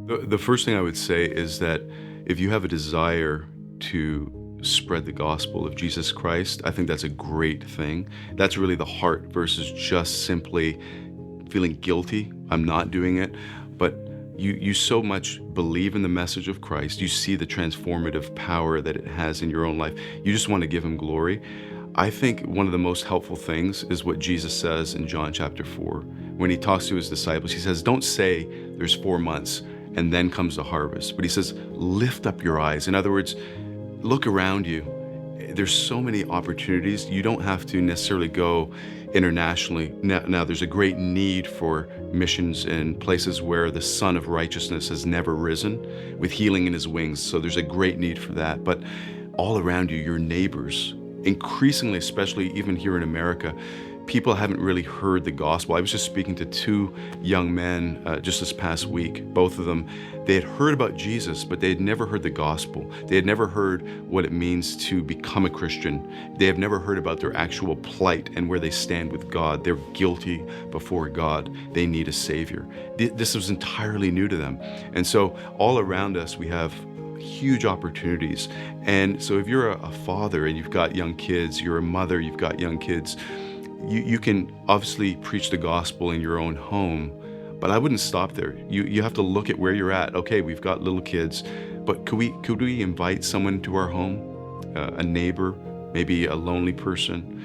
The first thing I would say is that if you have a desire to spread the gospel of Jesus Christ, I think that's a great thing. That's really the heart versus just simply feeling guilty. I'm not doing it. But you so much believe in the message of Christ. You see the transformative power that it has in your own life. You just want to give him glory. I think one of the most helpful things is what Jesus says in John chapter 4. When he talks to his disciples, he says, don't say there's 4 months and then comes the harvest. But he says, lift up your eyes. In other words, look around you. There's so many opportunities. You don't have to necessarily go internationally. Now there's a great need for missions in places where the Son of Righteousness has never risen with healing in his wings. So there's a great need for that. But all around you, your neighbors, increasingly, especially even here in America, people haven't really heard the gospel. I was just speaking to two young men just this past week. Both of them, they had heard about Jesus, but they had never heard the gospel. They had never heard what it means to become a Christian. They have never heard about their actual plight and where they stand with God. They're guilty before God. They need a Savior. This was entirely new to them. And so all around us, we have huge opportunities. And so if you're a father and you've got young kids, you're a mother, you've got young kids, you can obviously preach the gospel in your own home, but I wouldn't stop there. You have to look at where you're at. Okay, we've got little kids, but could we invite someone to our home, a neighbor, maybe a lonely person?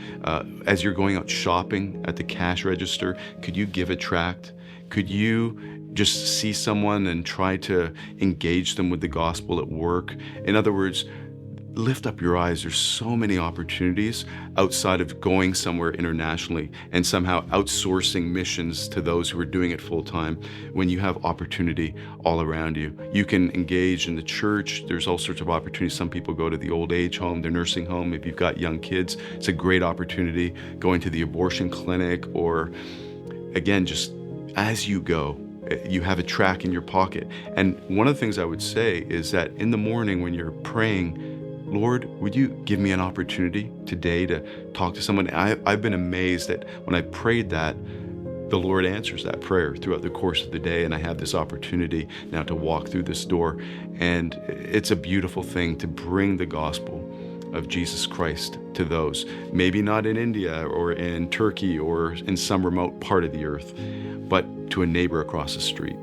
As you're going out shopping at the cash register, could you give a tract? Could you just see someone and try to engage them with the gospel at work? In other words, lift up your eyes. There's so many opportunities outside of going somewhere internationally and somehow outsourcing missions to those who are doing it full time. When you have opportunity all around you, you can engage in the church. There's all sorts of opportunities. Some people go to the old age home, the nursing home. If you've got young kids, it's a great opportunity. Going to the abortion clinic, or again, just as you go, you have a track in your pocket. And one of the things I would say is that in the morning when you're praying, Lord, would you give me an opportunity today to talk to someone? I've been amazed that when I prayed that, the Lord answers that prayer throughout the course of the day, and I have this opportunity now to walk through this door. And it's a beautiful thing to bring the gospel of Jesus Christ to those, maybe not in India or in Turkey or in some remote part of the earth, but to a neighbor across the street.